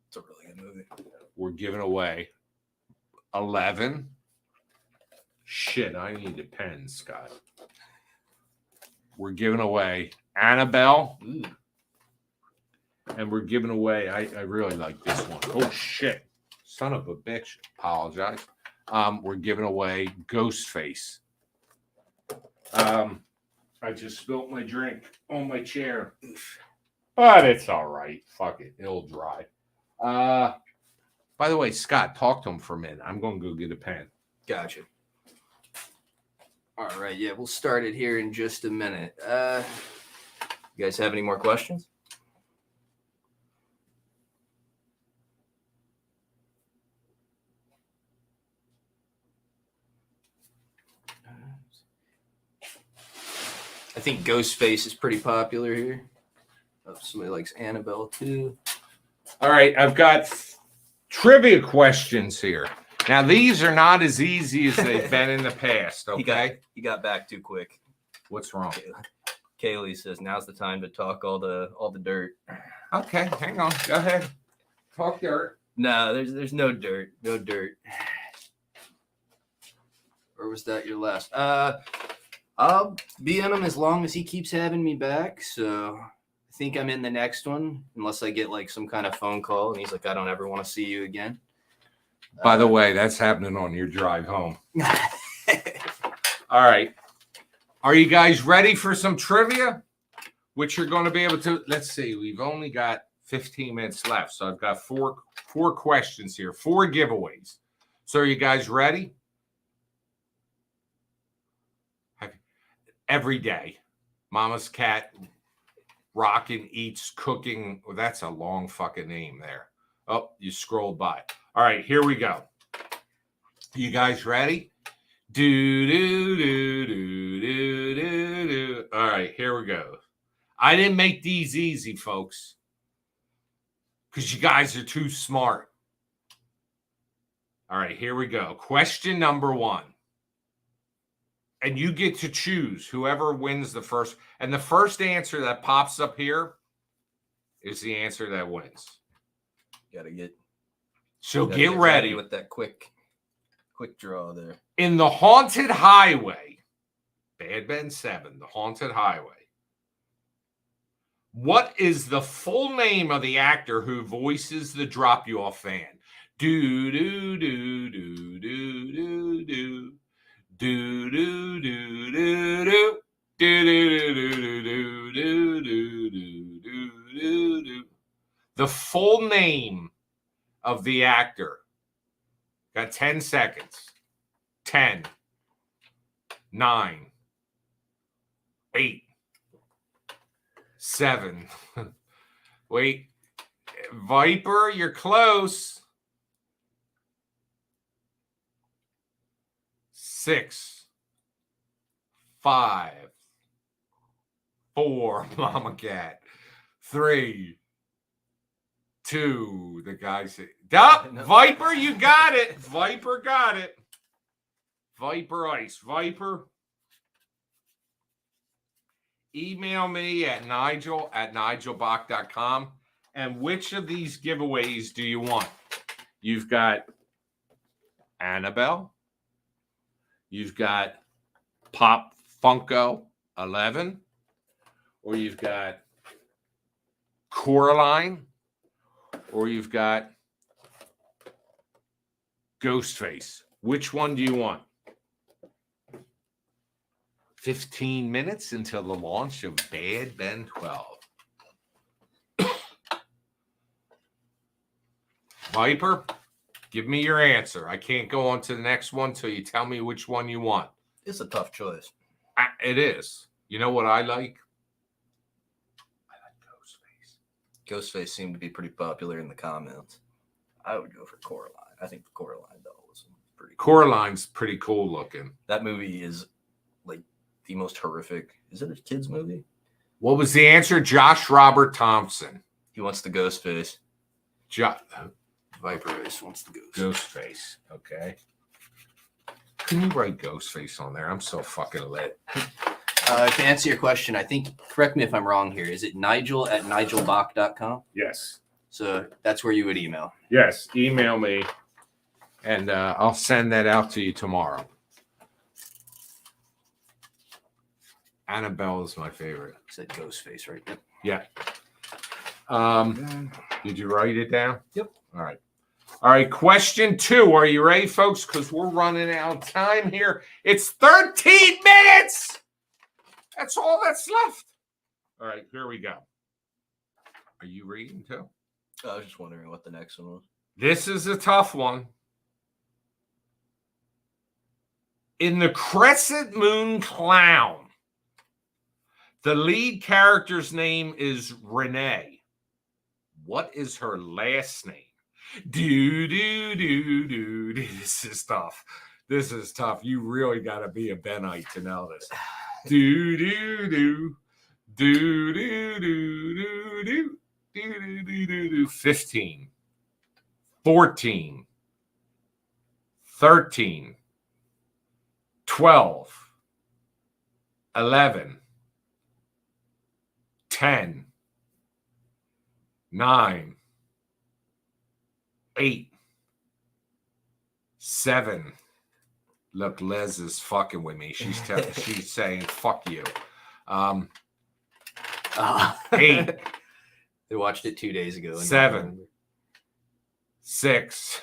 It's a really good movie. We're giving away 11. Shit, I need a pen, Scott. We're giving away Annabelle. Ooh. And we're giving away, I really like this one. Oh, shit. Son of a bitch. Apologize. We're giving away Ghostface. I just spilled my drink on my chair. But it's all right. Fuck it. It'll dry. By the way, Scott, talk to him for a minute. I'm going to go get a pen. Gotcha. All right. Yeah, we'll start it here in just a minute. You guys have any more questions? I think Ghostface is pretty popular here. Oh, somebody likes Annabelle too. All right, I've got trivia questions here. Now, these are not as easy as they've been in the past, okay? He got back too quick. What's wrong? Kaylee says now's the time to talk all the dirt. Okay, hang on. Go ahead. Talk dirt. No, there's no dirt. No dirt. Or was that your last? I'll be on him as long as he keeps having me back. So I think I'm in the next one, unless I get like some kind of phone call and he's like, I don't ever want to see you again. By the way, that's happening on your drive home. All right. Are you guys ready for some trivia? Which you're going to be able to, let's see, we've only got 15 minutes left. So I've got four questions here, 4 giveaways. So are you guys ready? Every day, Mama's Cat rocking, eats, cooking. Oh, that's a long fucking name there. Oh, you scrolled by. All right, here we go. You guys ready? Do, do, do, do, do, do, do. All right, here we go. I didn't make these easy, folks, because you guys are too smart. All right, here we go. Question number 1. And you get to choose whoever wins the first. And the first answer that pops up here is the answer that wins. Gotta get ready with that quick draw there. In The Haunted Highway, Bad Ben 7, The Haunted Highway. What is the full name of the actor who voices the Drop You Off fan? Do do do do do do do. Do do do do do do do do do do do do do. The full name of the actor. Got 10 seconds. 10, 9, 8, 7. Wait, Viper, you're close. 6, 5, 4, Mama Cat, 3, 2, the guy said, Viper, you got it. Viper got it. Viper Ice. Viper, email me at nigel@nigelbach.com. And which of these giveaways do you want? You've got Annabelle. You've got Pop Funko 11, or you've got Coraline, or you've got Ghostface. Which one do you want? 15 minutes until the launch of Bad Ben 12. Viper, give me your answer. I can't go on to the next one till you tell me which one you want. It's a tough choice. It is. You know what I like? I like Ghostface. Ghostface seemed to be pretty popular in the comments. I would go for Coraline. I think the Coraline doll was pretty cool. Coraline's pretty cool looking. That movie is like the most horrific. Is it a kid's movie? What was the answer? Josh Robert Thompson. He wants the Ghostface. Viper Race wants the Ghost. Ghostface. Okay. Can you write Ghostface on there? I'm so fucking lit. To answer your question, I think, correct me if I'm wrong here, is it Nigel at nigelbach.com? Yes. So that's where you would email. Yes. Email me, and I'll send that out to you tomorrow. Annabelle is my favorite. It said Ghostface, right? Yeah. Yep. Did you write it down? Yep. All right. All right. Question 2. Are you ready, folks? Because we're running out of time here. It's 13 minutes. That's all that's left. All right. Here we go. Are you reading too? I was just wondering what the next one was. This is a tough one. In The Crescent Moon Clown, the lead character's name is Renee. What is her last name? Do. This is tough. This is tough. You really got to be a Benite to know this. Do. 15, 14, 13, 12, 11, 10, 9, 8, 7. Look, Liz is fucking with me. She's saying fuck you. 8. They watched it 2 days ago. 7, 6,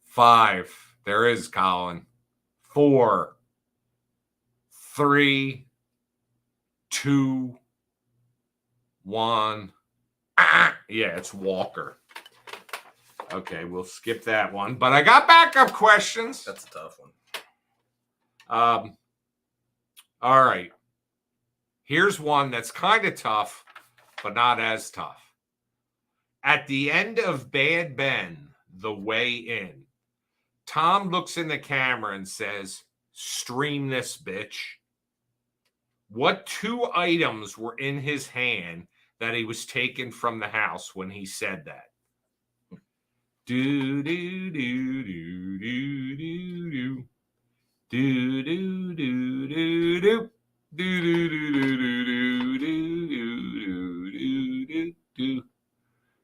5. There is Colin. 4, 3, 2, 1. Yeah, it's Walker. Okay, we'll skip that one. But I got backup questions. That's a tough one. All right. Here's one that's kind of tough, but not as tough. At the end of Bad Ben, The Way In, Tom looks in the camera and says, "Stream this, bitch." What 2 items were in his hand that he was taken from the house when he said that? Do.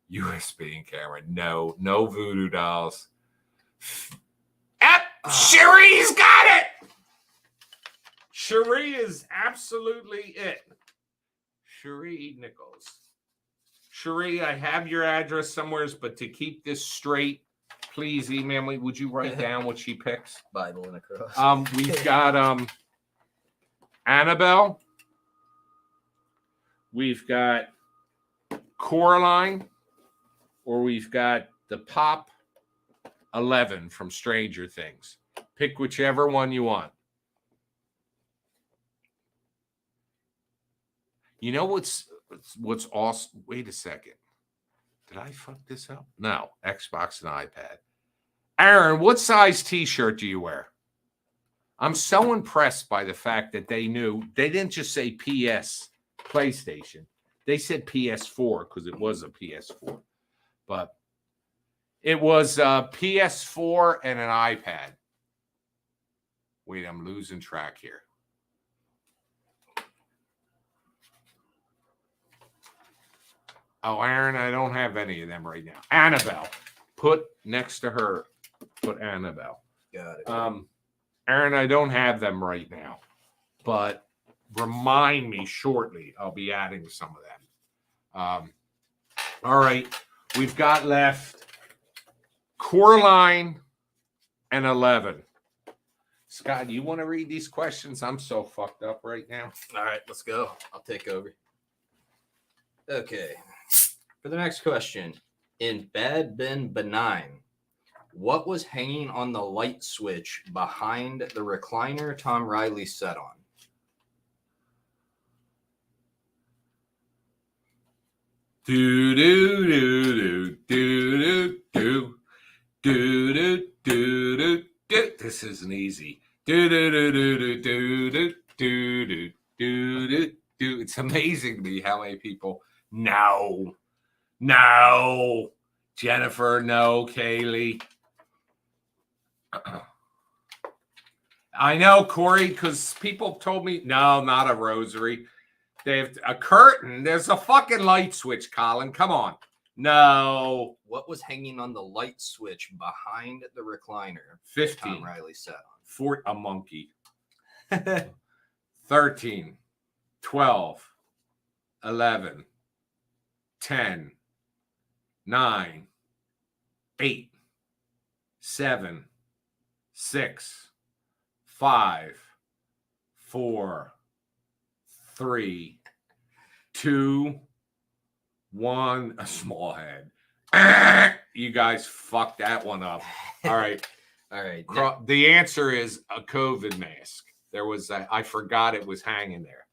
USB camera. No voodoo dolls. Cherie's got it. Cherie is absolutely it. Cherie Nichols. Cherie, I have your address somewhere, but to keep this straight, please email me. Would you write down what she picks? Bible and a cross. We've got Annabelle. We've got Coraline, or we've got the Pop 11 from Stranger Things. Pick whichever one you want. You know what's awesome? Wait a second. Did I fuck this up? No. Xbox and iPad. Aaron, what size t-shirt do you wear? I'm so impressed by the fact that they knew. They didn't just say PS PlayStation. They said PS4 because it was a PS4. But it was a PS4 and an iPad. Wait, I'm losing track here. Oh, Aaron, I don't have any of them right now. Annabelle. Put next to her. Put Annabelle. Got it. Aaron, I don't have them right now. But remind me shortly. I'll be adding some of them. All right. We've got left Coraline and 11. Scott, you want to read these questions? I'm so fucked up right now. All right, let's go. I'll take over. Okay. For the next question, In Bad Ben Benign, what was hanging on the light switch behind the recliner Tom Riley sat on? Do do do do do do do do do do. This isn't easy. Do do do do do do do do do do do. It's amazing to me how many people. No, no, Jennifer. No, Kaylee. I know, Corey, because people told me no, not a rosary. They have a curtain. There's a fucking light switch, Colin. Come on. No. What was hanging on the light switch behind the recliner 15. Tom Riley sat on? A monkey. 13. 12. 11. 10. 9. 8. 7. 6. 5. 4. 3, 2, 1. A small head. You guys fucked that one up. All right. All right. The answer is a COVID mask. There was I forgot it was hanging there.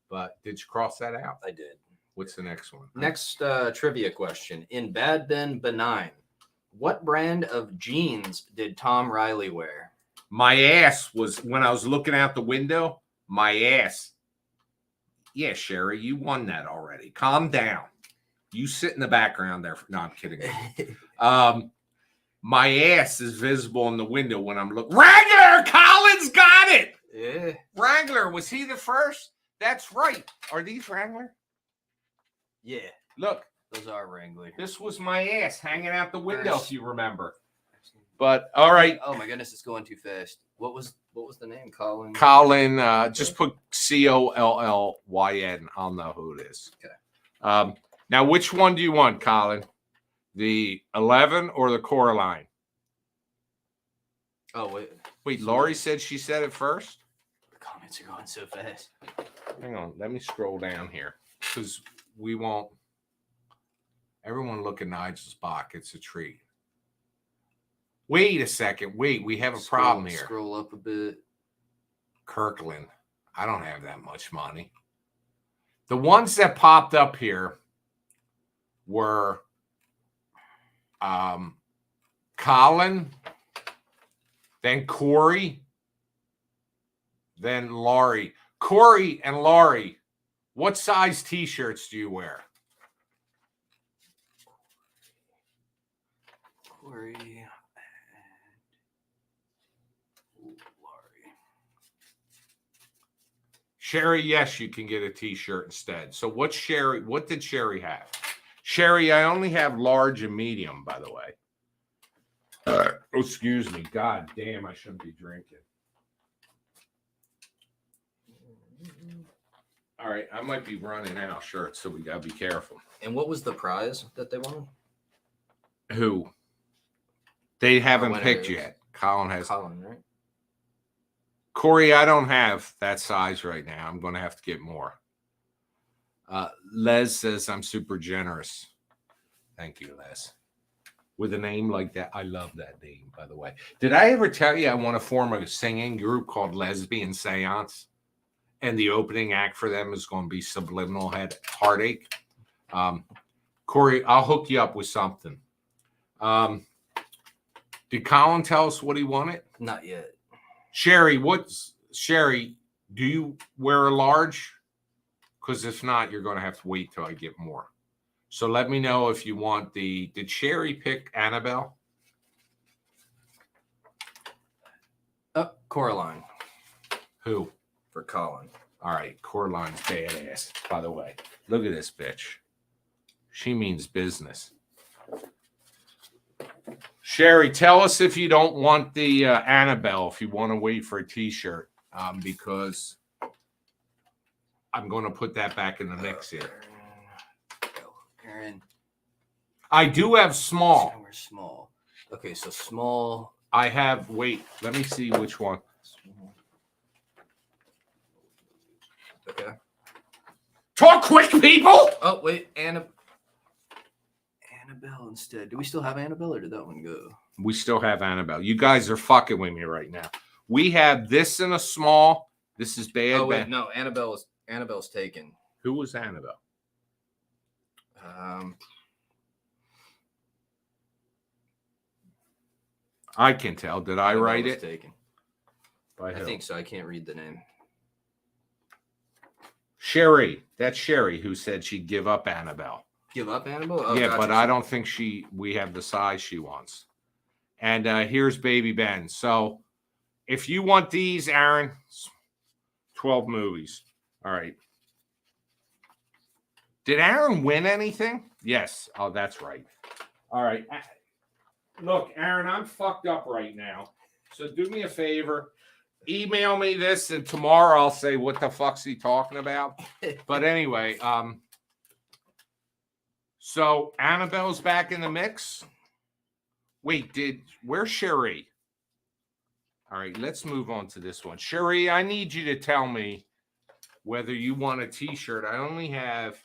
But did you cross that out? I did. What's the next one? Next trivia question. In Bad Ben Benign, what brand of jeans did Tom Riley wear? My ass was, when I was looking out the window, my ass. Yeah, Sherry, you won that already. Calm down. You sit in the background there. No, I'm kidding. My ass is visible in the window when I'm looking. Wrangler! Collins got it! Yeah. Wrangler, was he the first? That's right. Are these Wrangler? Yeah. Look. Those are Wrangler. This was my ass hanging out the window, if you remember. But, all right. Oh, my goodness, it's going too fast. What was the name? Colin? Just put Collyn. I'll know who it is. Okay. Now, which one do you want, Colin? The 11 or the Coraline? Oh, wait. Wait, Laurie said she said it first? The comments are going so fast. Hang on. Let me scroll down here because we won't. Everyone look at Nigel's box. It's a treat. Wait a second. Wait, we have a problem here. Scroll up a bit. Kirkland. I don't have that much money. The ones that popped up here were Colin, then Corey, then Laurie. Corey and Laurie, what size t-shirts do you wear? Corey and Laurie. Sherry, yes, you can get a t-shirt instead. So what did Sherry have? Sherry, I only have large and medium, by the way. Excuse me. God damn, I shouldn't be drinking. All right, I might be running out of shirts, so we got to be careful. And what was the prize that they won? Who? They haven't picked yet. Colin has. Colin, right? Corey, I don't have that size right now. I'm going to have to get more. Les says I'm super generous. Thank you, Les. With a name like that, I love that name, by the way. Did I ever tell you I want to form a singing group called Lesbian Seance? And the opening act for them is going to be Subliminal Heartache. Corey, I'll hook you up with something. Did Colin tell us what he wanted? Not yet. Sherry, do you wear a large? Because if not, you're going to have to wait till I get more. So let me know if you want did Sherry pick Annabelle? Coraline. Who? For Colin. All right, Coraline's badass, by the way. Look at this bitch. She means business. Sherry, tell us if you don't want the Annabelle, if you want to wait for a t-shirt, because I'm going to put that back in the mix here. Aaron. I do have small. We're small. Okay, so small. I have, wait, let me see which one. Small. Okay. Talk quick, people! Oh, wait. Annabelle. Annabelle instead. Do we still have Annabelle or did that one go? We still have Annabelle. You guys are fucking with me right now. We have this in a small. This is bad. Oh wait, no, Annabelle's taken. Who was Annabelle? I can tell. Did I write it? Taken. By I who? think so. I can't read the name. Sherry. That's Sherry who said she'd give up Annabelle. Give up Annabelle? Oh, Yeah, gotcha. but I don't think we have the size she wants. And here's Baby Ben. So if you want these, Aaron, 12 movies. All right. Did Aaron win anything? Yes. Oh, that's right. All right. Look, Aaron, I'm fucked up right now. So do me a favor. Email me this, and tomorrow I'll say, what the fuck's he talking about? But anyway, so Annabelle's back in the mix. Wait, where's Sherry? All right, let's move on to this one. Sherry, I need you to tell me whether you want a t-shirt. I only have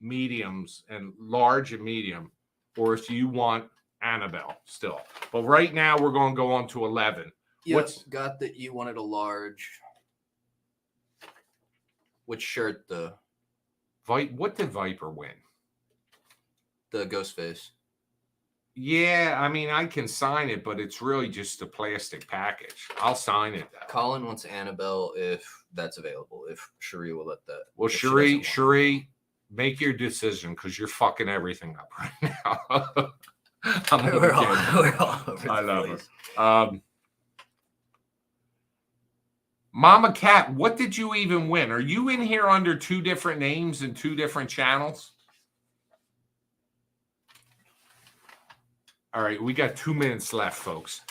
mediums and large and medium, or if you want Annabelle still. But right now we're going to go on to 11. Yep, got that you wanted a large. Which shirt? What did Viper win? The ghost face. Yeah, I mean, I can sign it, but it's really just a plastic package. I'll sign it, though. Colin wants Annabelle if that's available, if Cherie will let that. Well, Cherie, make your decision because you're fucking everything up right now. We're all over I the love place. her. Mama Cat, what did you even win? Are you in here under two different names and two different channels? All right, we got 2 minutes left, folks.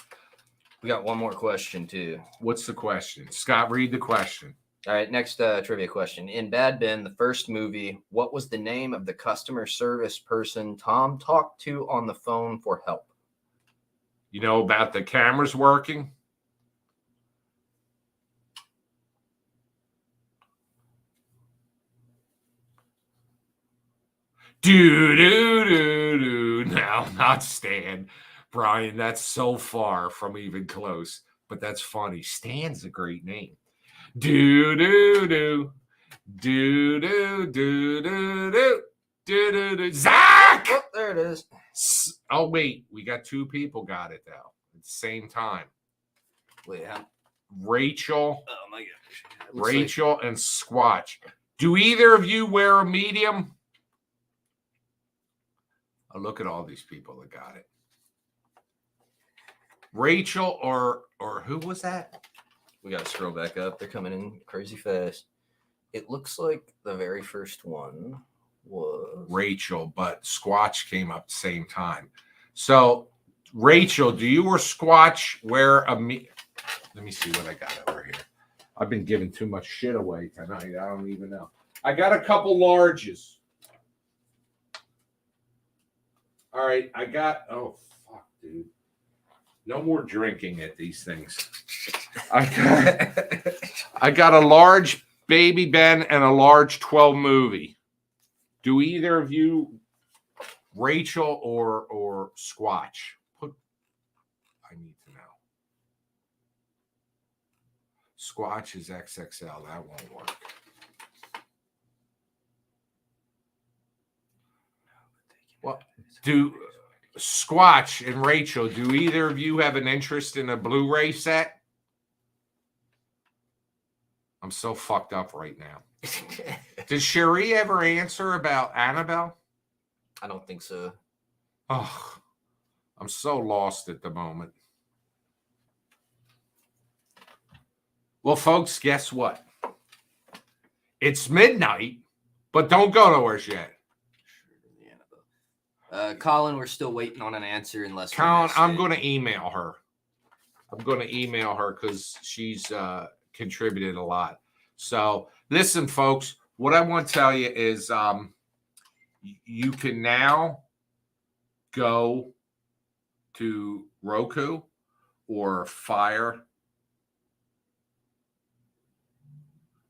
We got one more question, too. What's the question? Scott, read the question. All right, next trivia question. In Bad Ben, the first movie, what was the name of the customer service person Tom talked to on the phone for help? You know about the cameras working? Do. Now, not Stan. Brian, that's so far from even close, but that's funny. Stan's a great name. Do. Zach! Oh, there it is. Oh, wait. We got two people got it, though, at the same time. Wait, Rachel. Oh, my gosh. Rachel and Squatch. Do either of you wear a medium? Oh, look at all these people that got it. Rachel or who was that? We got to scroll back up. They're coming in crazy fast. It looks like the very first one was Rachel, but Squatch came up at the same time. So, Rachel, do you or Squatch wear a Let me see what I got over here. I've been giving too much shit away tonight. I don't even know. I got a couple larges. All right, oh, fuck, dude. No more drinking at these things. I got a large Baby Ben and a large 12 movie. Do either of you, Rachel or Squatch? I need to know. Squatch is XXL. That won't work. Well, do Squatch and Rachel, do either of you have an interest in a Blu-ray set? I'm so fucked up right now. Did Cherie ever answer about Annabelle? I don't think so. Oh, I'm so lost at the moment. Well, folks, guess what? It's midnight, but don't go nowhere yet. Colin, we're still waiting on an answer unless Colin, I'm going to email her. I'm going to email her because she's contributed a lot. So listen, folks, what I want to tell you is you can now go to Roku or Fire.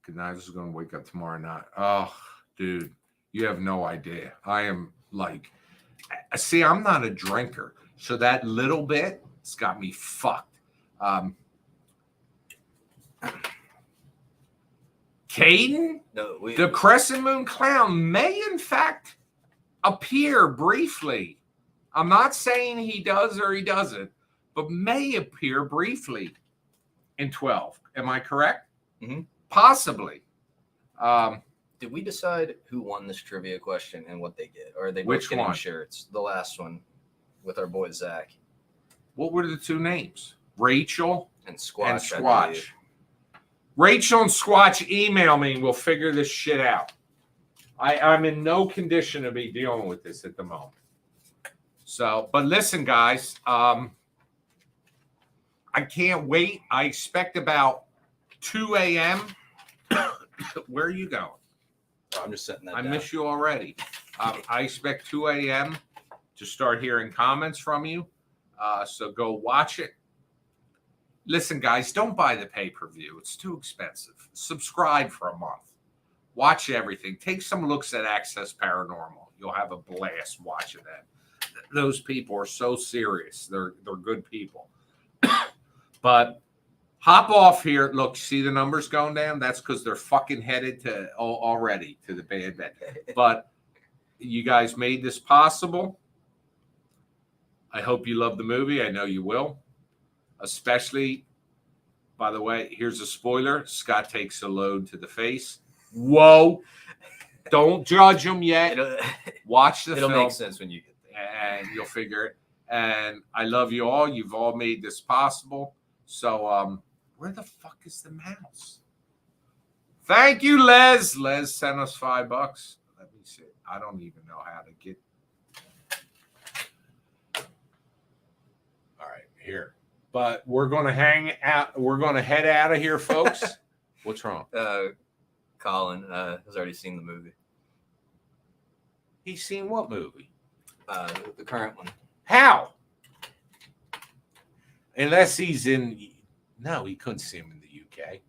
Nigel's going to wake up tomorrow night. Oh, dude, you have no idea. I am like See, I'm not a drinker, so that little bit has got me fucked. Caden, No, the Crescent Moon Clown may in fact appear briefly. I'm not saying he does or he doesn't, but may appear briefly in 12. Am I correct? Mm-hmm. Possibly. Did we decide who won this trivia question and what they get? Or are they both Which getting one? shirts? The last one with our boy Zach What were the two names? Rachel and Squatch. and I Squatch. believe. Rachel and Squatch, email me. We'll figure this shit out. I'm in no condition to be dealing with this at the moment. So, but listen, guys, I can't wait. I expect about 2 a.m. Where are you going? Oh, I'm just setting that I down. miss you already. I expect 2 a.m. to start hearing comments from you. So go watch it. Listen, guys, don't buy the pay-per-view. It's too expensive. Subscribe for a month. Watch everything. Take some looks at Access Paranormal. You'll have a blast watching that. Those people are so serious. They're good people. But hop off here. Look, see the numbers going down? That's because they're fucking headed to already to the bad bet. But you guys made this possible. I hope you love the movie. I know you will. Especially, by the way, here's a spoiler. Scott takes a load to the face. Whoa. Don't judge him yet. Watch the film. It'll make sense when you get there. And you'll figure it. And I love you all. You've all made this possible. So, where the fuck is the mouse? Thank you, Les. Les sent us $5. Let me see. I don't even know how to get. All right, here. But we're going to hang out. We're going to head out of here, folks. What's wrong? Colin has already seen the movie. He's seen what movie? The current one. How? Unless he's in. No, he couldn't see him in the UK.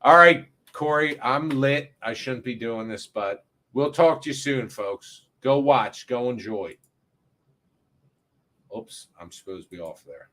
All right, Corey, I'm lit. I shouldn't be doing this, but we'll talk to you soon, folks. Go watch. Go enjoy. Oops, I'm supposed to be off there.